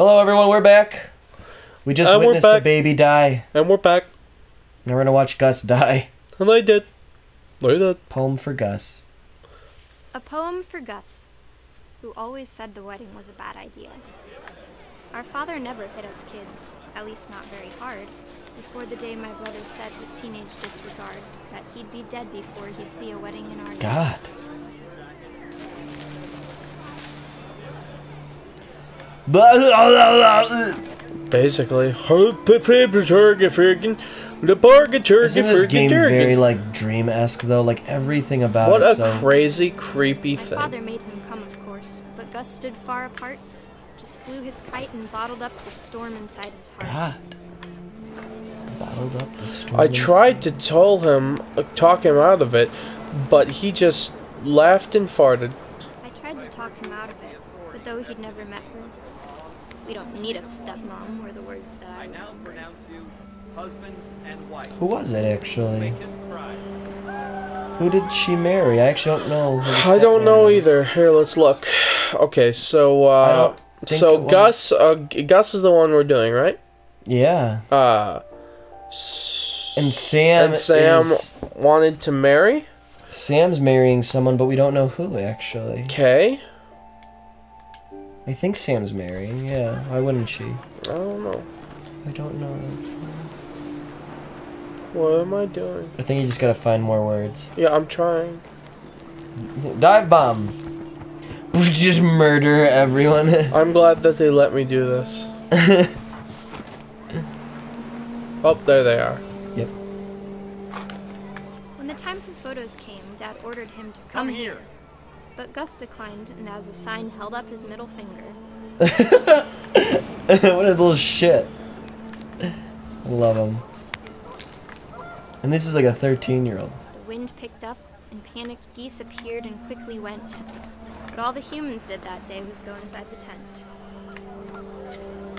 Hello, everyone. We're back. We just witnessed a baby die. And we're back. Now we're gonna watch Gus die. And they did. They did. Poem for Gus. A poem for Gus, who always said the wedding was a bad idea. Our father never hit us kids, at least not very hard, before the day my brother said with teenage disregard that he'd be dead before he'd see a wedding in our God. Basically. Isn't this game very, like, dream-esque, though? Like, everything about what it. What a crazy, creepy thing. My father made him come, of course, but Gus stood far apart, just flew his kite and bottled up the storm inside his heart. God. Bottled up the storm. I tried to talk him out of it, but he just laughed and farted. I tried to talk him out of it, but though he'd never met her, we don't need a stepmom, were the words that I now pronounce you husband and wife. Who was it, actually? Who did she marry? I actually don't know. I don't know either. Here, let's look. Okay, so Gus is the one we're doing, right? Yeah. And Sam wanted to marry? Sam's marrying someone, but we don't know who, actually. Okay. I think Sam's marrying, yeah. Why wouldn't she? I don't know. I don't know. What am I doing? I think you just gotta find more words. Yeah, I'm trying. Dive bomb! Just murder everyone. I'm glad that they let me do this. Oh, there they are. Yep. When the time for photos came, Dad ordered him to come here. But Gus declined, and as a sign held up his middle finger. What a little shit. I love him. And this is like a 13-year-old. The wind picked up, and panicked geese appeared and quickly went. But all the humans did that day was go inside the tent.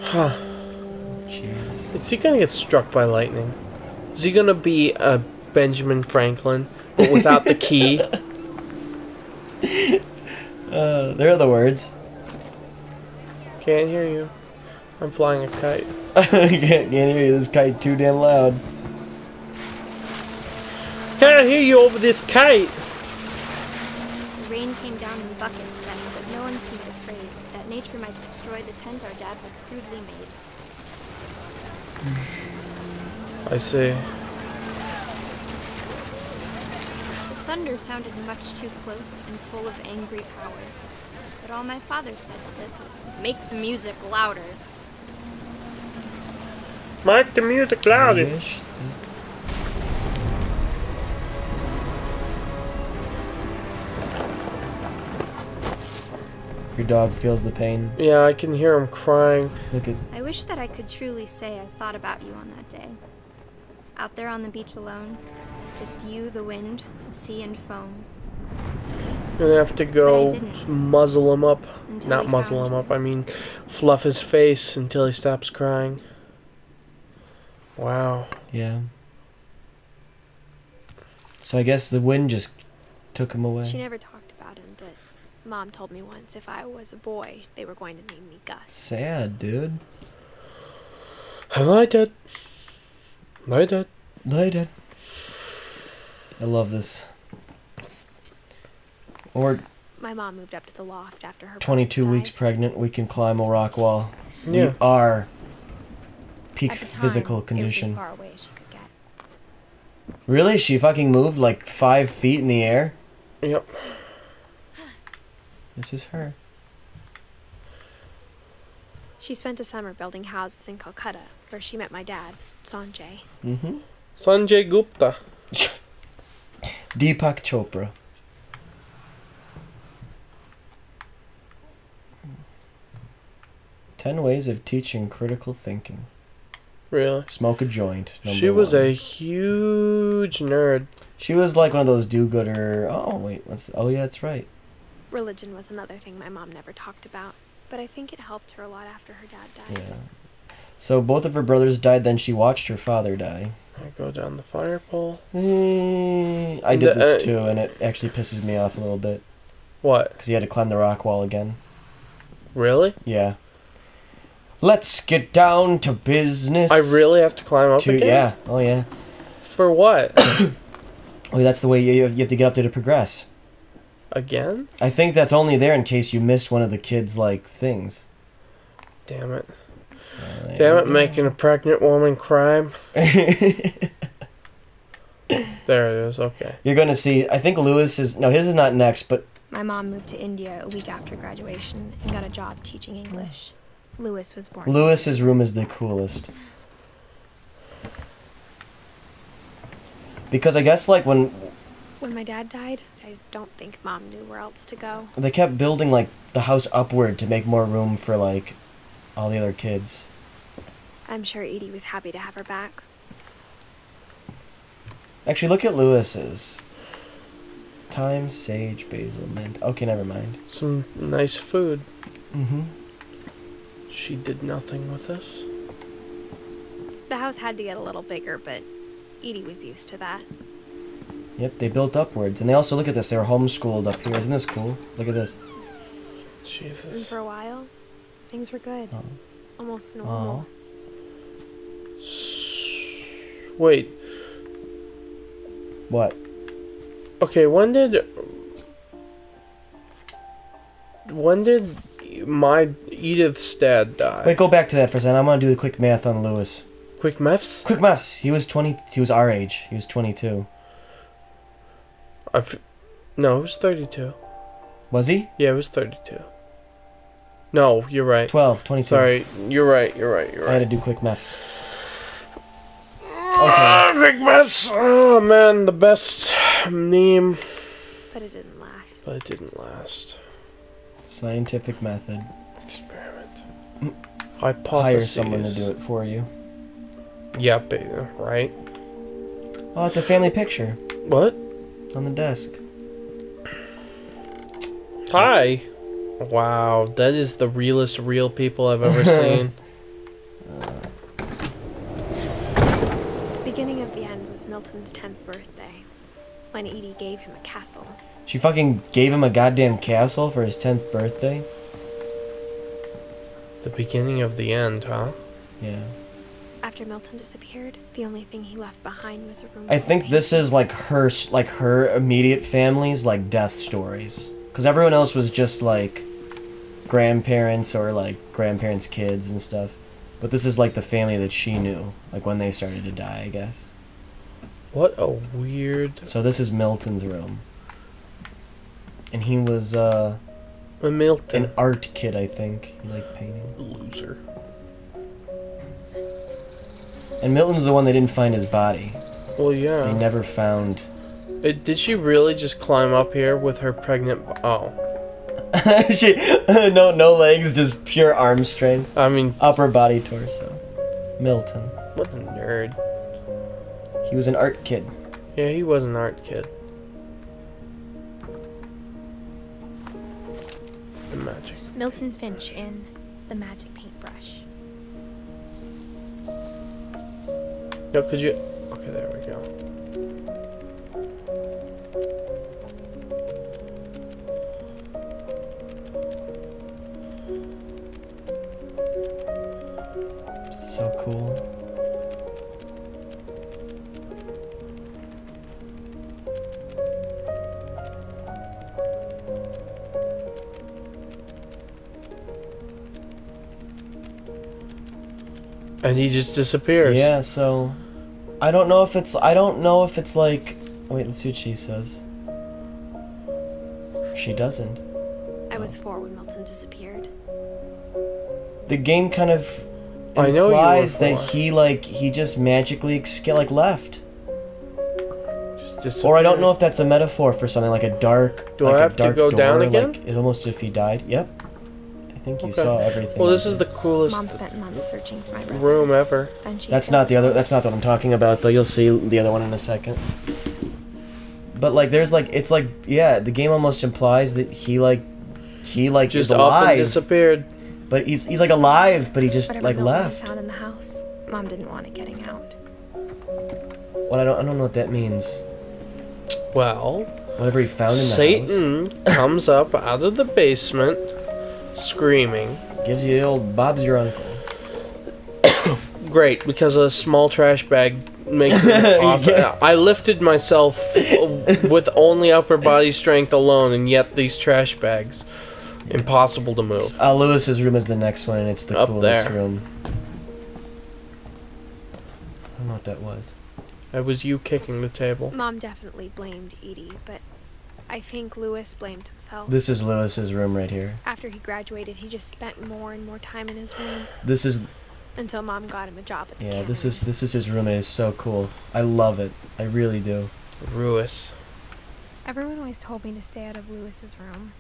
Huh. Jeez. Is he gonna get struck by lightning? Is he gonna be a Benjamin Franklin, but without the key? There are the words. Can't hear you. I'm flying a kite. can't hear you. This kite too damn loud. Can't hear you over this kite. The rain came down in buckets then, but no one seemed afraid that nature might destroy the tent our dad had crudely made. I see. The thunder sounded much too close and full of angry power. But all my father said to this was, "Make the music louder." Make the music louder. Your dog feels the pain. Yeah, I can hear him crying. Look at. I wish that I could truly say I thought about you on that day. Out there on the beach alone, just you, the wind, the sea, and foam. You're gonna have to go muzzle him up. Not muzzle him up, I mean fluff his face until he stops crying. Wow. Yeah. So I guess the wind just took him away. She never talked about him, but Mom told me once if I was a boy, they were going to name me Gus. Sad, dude. I liked it. I did. I did. I love this. Or my mom moved up to the loft after her 22 weeks pregnant, we can climb a rock wall. Yeah. We are peak at the time, physical condition. It was as far away as she could get. Really? She fucking moved like 5 feet in the air? Yep. This is her. She spent a summer building houses in Calcutta, where she met my dad, Sanjay. Mm-hmm. Sanjay Gupta. Deepak Chopra. "10 ways of teaching critical thinking." Really? Smoke a joint. She was a huge nerd. She was like one of those do-gooder. Oh wait, oh yeah, that's right. Religion was another thing my mom never talked about, but I think it helped her a lot after her dad died. Yeah. So both of her brothers died, then she watched her father die. I go down the fire pole. I did this too, and it actually pisses me off a little bit. What? Because he had to climb the rock wall again. Really? Yeah. Let's get down to business. I really have to climb up again? Yeah. Oh, yeah. For what? Oh, that's the way you have to get up there to progress. Again? I think that's only there in case you missed one of the kids' like things. Damn it. So, Damn it, making a pregnant woman cry. There it is, okay. You're gonna see, I think Lewis is, no, his is not next, but... My mom moved to India a week after graduation and got a job teaching English. Lewis was born. Lewis's room is the coolest. Because I guess, like, when my dad died, I don't think Mom knew where else to go. they kept building, like, the house upward to make more room for, like, all the other kids. I'm sure Edie was happy to have her back. Actually, look at Lewis's. Thyme, sage, basil, mint. Okay, never mind. Some nice food. Mm-hmm. She did nothing with this. The house had to get a little bigger, but Edie was used to that. Yep, they built upwards. And they also, look at this, they were homeschooled up here. Isn't this cool? Look at this. And Jesus. for a while, things were good. Oh. Almost normal. Wait. What? Okay, when did my Edith's dad die? Wait, go back to that for a second. I'm gonna do the quick math on Lewis. Quick maths? Quick maths. He was 20. He was our age. He was 22. No, it was 32. Was he? Yeah, it was 32. No, you're right. 12, 22. Sorry, you're right. I had to do quick maths. Okay. Quick maths. Oh man, the best meme. But it didn't last. But it didn't last. Scientific method. Experiment. Hypotheses. Hire someone to do it for you. Yep, right. Oh, it's a family picture What? on the desk. Hi. Wow, that is the realest real people I've ever seen. The beginning of the end was Milton's 10th birthday, when Edie gave him a castle. She fucking gave him a goddamn castle for his 10th birthday? The beginning of the end, huh? Yeah. After Milton disappeared, the only thing he left behind was a room I full think of this is paintings. like her immediate family's like death stories. Because everyone else was just like grandparents or like grandparents' kids and stuff. But this is like the family that she knew, like when they started to die, I guess. What a weird... So this is Milton's room. And he was Milton. an art kid, I think. He liked painting. Loser. And Milton's the one they didn't find his body. Well, yeah. They never found... Did she really just climb up here with her pregnant... Oh. she no legs, just pure arm strength. I mean... Upper body, torso. Milton. What a nerd. He was an art kid. Yeah, he was an art kid. The magic. Milton Finch in The Magic Paintbrush. No, could you... Okay, there we go. So cool. And he just disappears. Yeah, so... I don't know if it's like... Wait, let's see what she says. She doesn't. I was 4 when Milton disappeared. The game kind of I know you were implies that 4. he just magically left. Just disappeared. Or I don't know if that's a metaphor for something like a dark. Do like I a have to dark go door, down again? Like, it's almost as if he died. Yep. I think you Okay. saw everything. Well, this I is did. the coolest Mom spent months searching for my brother. room ever. Then she That's said not the other. that That's not what I'm talking about, though. You'll see the other one in a second. But like, there's like, it's like, yeah, the game almost implies that he Just is up alive, and disappeared. but he's like alive, but he just Whatever like Milton had left. found in the house, Mom didn't want it getting out. What I don't know what that means. Well, Whatever he found in the house Satan comes up out of the basement, screaming. gives you the old Bob's your uncle. Great, because a small trash bag makes it awesome. Yeah. I lifted myself with only upper body strength alone, and yet these trash bags, impossible to move. Lewis's room is the next one, and it's the Up coolest there. room. I don't know what that was. That was you kicking the table. Mom definitely blamed Edie, but I think Lewis blamed himself. This is Lewis's room right here. After he graduated, he just spent more and more time in his room This is until Mom got him a job at the yeah. cannery. This is his room, and it's so cool. I love it. I really do. Lewis. Everyone always told me to stay out of Lewis's room,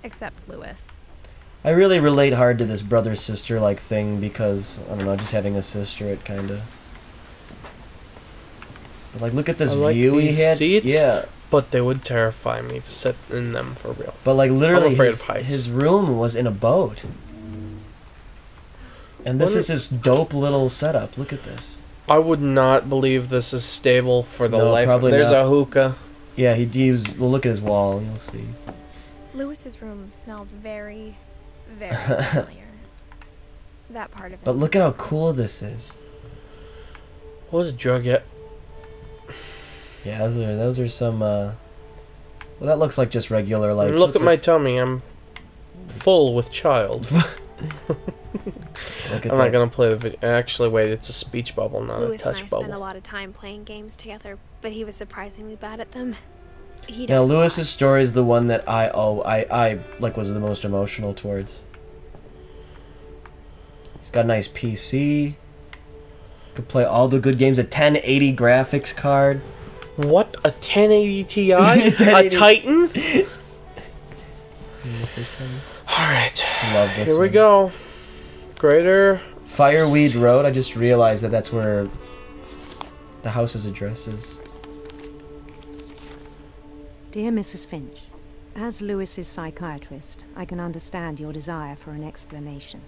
except Lewis. I really relate hard to this brother-sister like thing because I don't know, just having a sister, it kind of. But like, look at this I like view he these had. seats. Yeah. But they would terrify me to sit in them for real. But like literally, I'm afraid his, of heights. his room was in a boat. And this is his dope little setup. Look at this. I would not believe this is stable for the No, life. probably There's not. a hookah. Yeah, he used. Well, look at his wall. You'll see. Lewis's room smelled very, very familiar. That part of it. But look at how cool this is. What was a drug yet? Yeah, those are some. Well, that looks like just regular like. Look looks at my tummy. I'm full with child. Look at I'm that. not gonna play the video. Actually, wait. It's a speech bubble, not Lewis a and I touch spent a bubble. lot of time playing games together, but he was surprisingly bad at them. He Now died Lewis's story is the one that I like was the most emotional towards. He's got a nice PC. Could play all the good games. A 1080 graphics card. What? A 1080 Ti? 1080. A Titan? This is him. Alright. Love this. Here we one. go. Greater. Fireweed Road. I just realized that that's where the house's address is. Dear Mrs. Finch, as Lewis's psychiatrist, I can understand your desire for an explanation.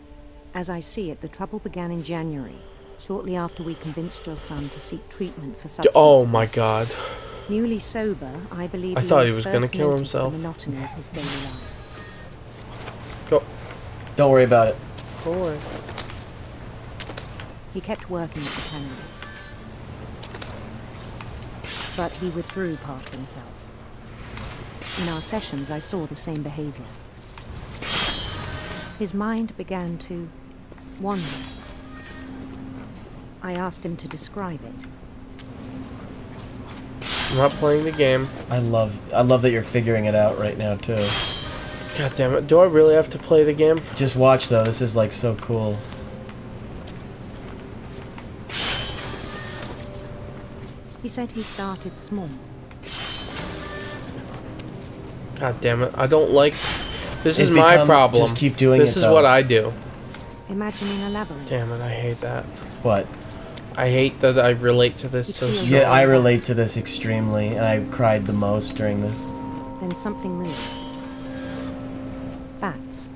As I see it, the trouble began in January, shortly after we convinced your son to seek treatment for substance Oh my abuse. god. Newly sober, I believe I thought he Lewis was gonna first kill noticed himself. the monotony of his daily life. Go. Don't worry about it. Go away. He kept working at the cannery, but he withdrew part of himself. In our sessions, I saw the same behavior. His mind began to wander. I asked him to describe it. I'm not playing the game. I love that you're figuring it out right now too. God damn it. Do I really have to play the game? Just watch though. This is like so cool. He said he started small. God damn it. I don't like... This is It my become- problem. just keep doing This it, is though. what I do. Imagining a labyrinth. Damn it. I hate that. What? I hate that I relate to this so Yeah, strongly. Yeah, I relate to this extremely, and I cried the most during this. Then something moved. Bats.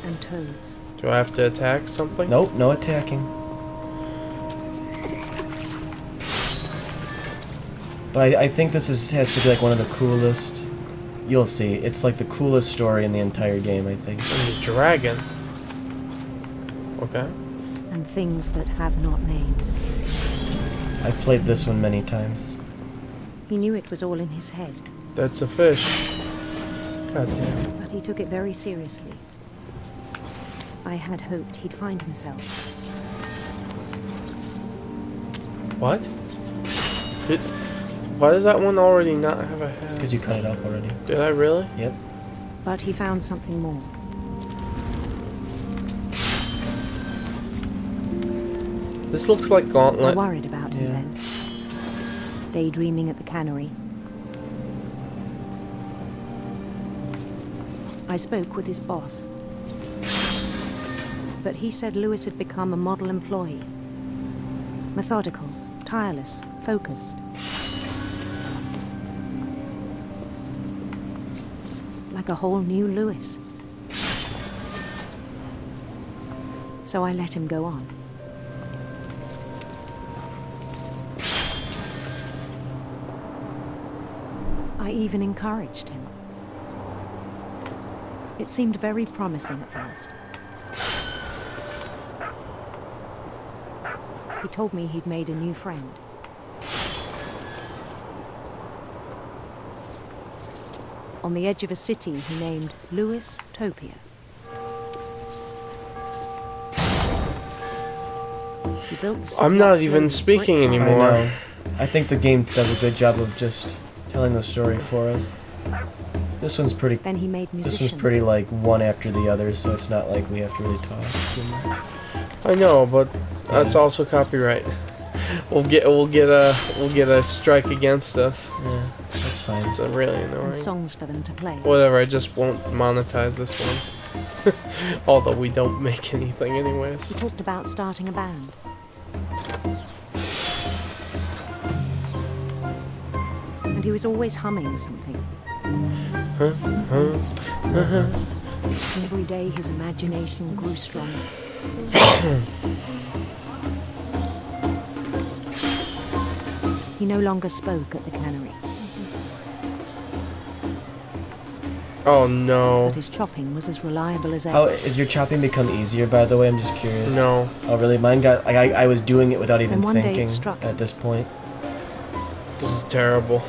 And toads. Do I have to attack something? Nope, no attacking. But I think this has to be like one of the coolest. You'll see. It's like the coolest story in the entire game, I think. And the dragon. Okay. And things that have not names. I've played this one many times. He knew it was all in his head, That's a fish. God damn. but he took it very seriously. I had hoped he'd find himself. What? Why does that one already not have a head? Because you cut it up already. Did I really? Yep. But he found something more. This looks like I Gauntlet. worried about him Yeah. then. Daydreaming at the cannery. I spoke with his boss. But he said Lewis had become a model employee. Methodical, tireless, focused. Like a whole new Lewis. So I let him go on. I even encouraged him. It seemed very promising at first. told me he'd made a new friend. On the edge of a city he named Lewis Topia. He built the city I'm not up even slowly, speaking brick by I anymore. know. I think the game does a good job of just telling the story for us. This one's pretty. Then he made This musicians. one's pretty like one after the other, so it's not like we have to really talk too much. I know, but that's Yeah. also copyright. We'll get a strike against us. Yeah, that's fine. It's really annoying. and songs for them to play. Whatever, I just won't monetize this one. Although we don't make anything anyways. He talked about starting a band. And he was always humming something. Every day his imagination grew stronger. He no longer spoke at the cannery, Oh no. but his chopping was as reliable as How ever. is your chopping become easier? By the way, I'm just curious. No. Oh really? Mine got. I was doing it without even And one day it thinking struck him. at this point. This is terrible.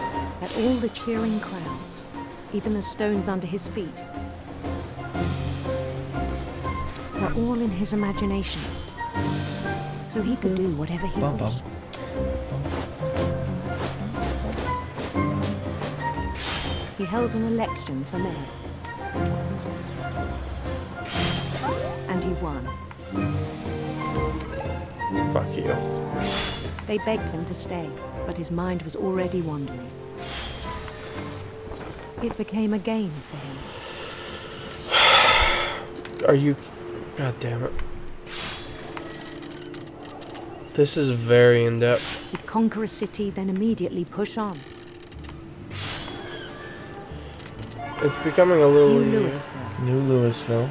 At all the cheering crowds, even the stones under his feet, were all in his imagination. So he could do whatever he Bum, bum. wished. He held an election for mayor. And he won. Fuck you. They begged him to stay, but his mind was already wandering. It became a game for him. Are you... God damn it. This is very in-depth. He'd conquer a city, then immediately push on. It's becoming a little... New Louisville. New Louisville.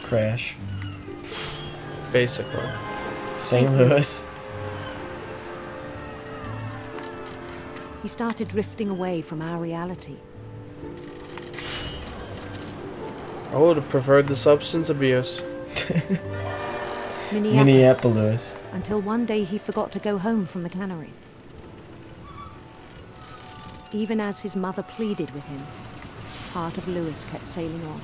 Crash. Basically. St. Louis. He started drifting away from our reality. I would have preferred the substance abuse. Minneapolis. Until one day he forgot to go home from the cannery. Even as his mother pleaded with him, part of Lewis kept sailing on.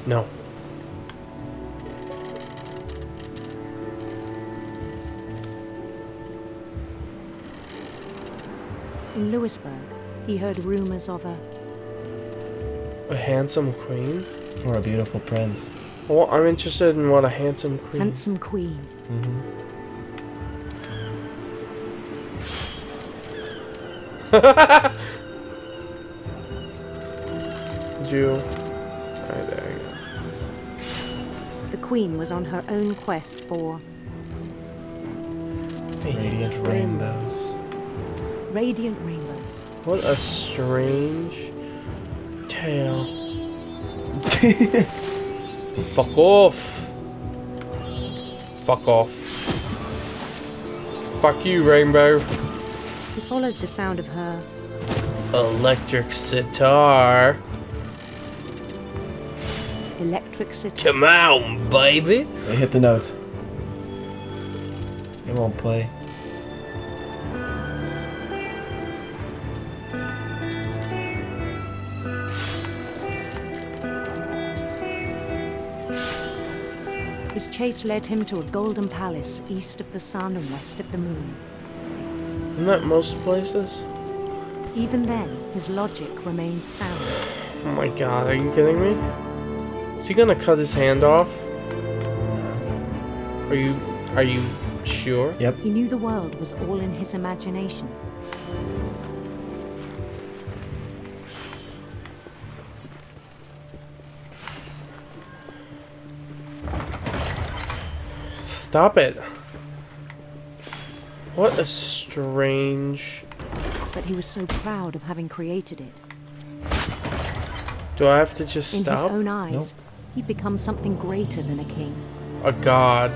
No. In Louisburg, he heard rumors of a A handsome queen? Or a beautiful prince. Well, I'm interested in what a handsome queen... handsome queen. Mm-hmm. Jew. Alright, there you go. The queen was on her own quest for Radiant rainbows. radiant rainbows. What a strange tale. Fuck off. Fuck off. Fuck you, Rainbow. He followed the sound of her Electric sitar. electric sitar. Come on, baby. Hey, hit the notes. It won't play. His chase led him to a golden palace east of the sun and west of the moon. Isn't that most places? Even then, his logic remained sound. Oh my god, are you kidding me? Is he gonna cut his hand off? Are you sure? Yep. He knew the world was all in his imagination. Stop it. What a strange... But he was so proud of having created it. Do I have to just In his stop? own eyes, he'd become something greater than a king. A god.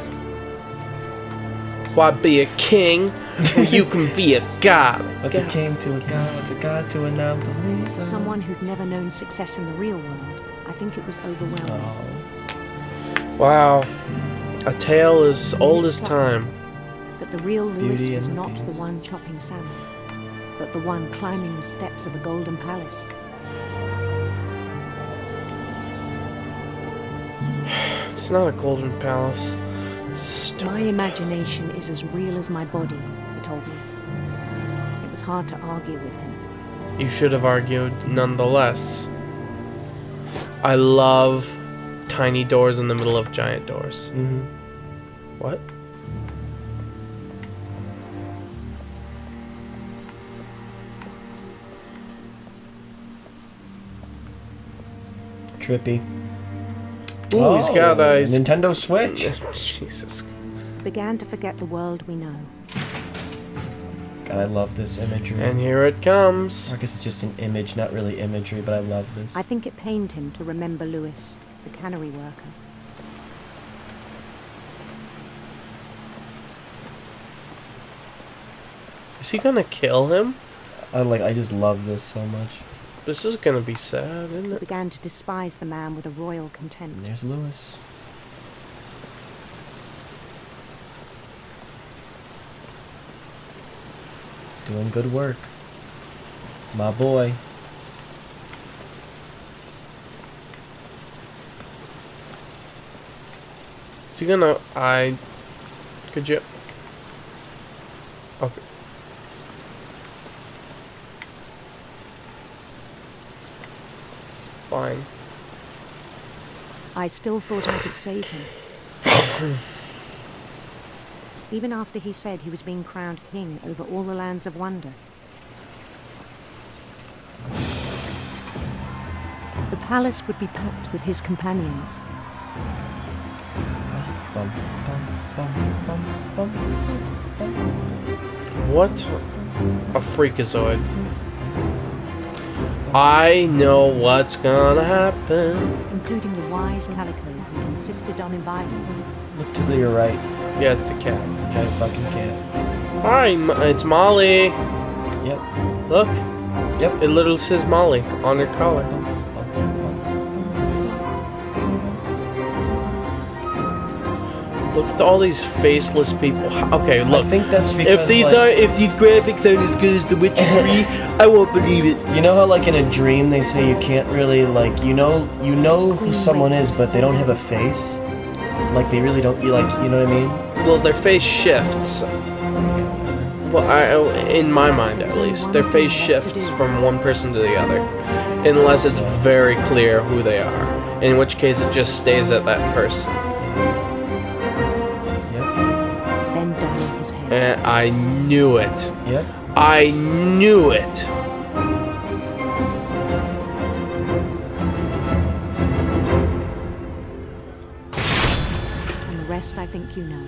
Why be a king when you can be a god? What's a king to a god? What's a god to a non-believer? For someone who'd never known success in the real world, I think it was overwhelming. Oh. Wow. A tale as old as time. That the real Lewis Beauty was and the not the Beast. one chopping salmon, but the one climbing the steps of a golden palace. It's not a golden palace. It's a stone. My imagination is as real as my body, he told me. It was hard to argue with him. You should have argued nonetheless. I love tiny doors in the middle of giant doors. Mm-hmm. What? Trippy. Ooh, he's got a Nintendo Switch. Jesus. Began to forget the world we know. God, I love this imagery. And here it comes. I guess it's just an image, not really imagery, but I love this. I think it pained him to remember Lewis, the cannery worker. Is he gonna kill him? I just love this so much. This is gonna be sad, isn't He it? began to despise the man with a royal contempt. And there's Lewis. Doing good work. My boy. Is he gonna... Could you... Okay. Fine. I still thought I could save him. Even after he said he was being crowned king over all the lands of wonder. The palace would be packed with his companions. Bum, bum, bum, bum, bum, bum. What a freakazoid. I know what's gonna happen. Including the wise Calico who'd insisted on inviting him. Look to your right. Yeah, it's the cat. Giant fucking cat. Hi, it's Molly. Yep. Look. Yep. It literally says Molly on her collar. Look at all these faceless people. Okay, look. I think that's because If these graphics aren't as good as The Witcher 3, I won't believe it. You know how like in a dream they say you can't really like you know who someone is but they don't have a face? Like they really don't you know what I mean? Well, their face shifts. Well, in my mind at least, their face shifts from one person to the other, unless it's very clear who they are. In which case, it just stays at that person. Then down his head. And I knew it. Yep. I knew it. And the rest I think you know.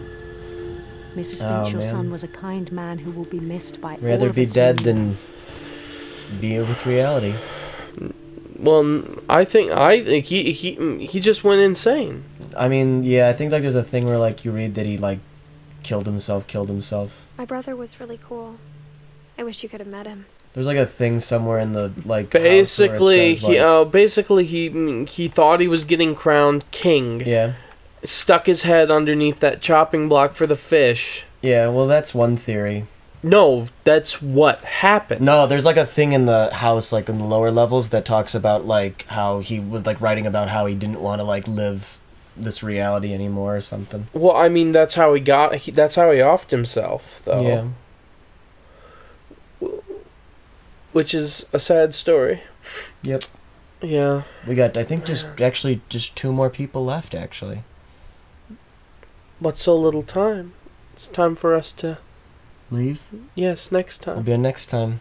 Mrs. Oh, Finch, your man. son, was a kind man who will be missed by all Rather of be us dead who knew than be with reality. Well, I think he just went insane. I mean, yeah, I think like there's a thing where like you read that he like killed himself. My brother was really cool. I wish you could have met him. There's like a thing somewhere in the like Basically, house where it says, he thought he was getting crowned king. yeah. Stuck his head underneath that chopping block for the fish. Yeah, well that's one theory. No, that's what happened. No, there's like a thing in the house, like in the lower levels, that talks about like how he was like writing about how he didn't want to like live this reality anymore or something. Well, I mean, that's how that's how he offed himself, though. Yeah. Which is a sad story. Yep. Yeah. We got, I think, just 2 more people left, actually. But so little time. It's time for us to Leave? Yes, next Will time. be on next time.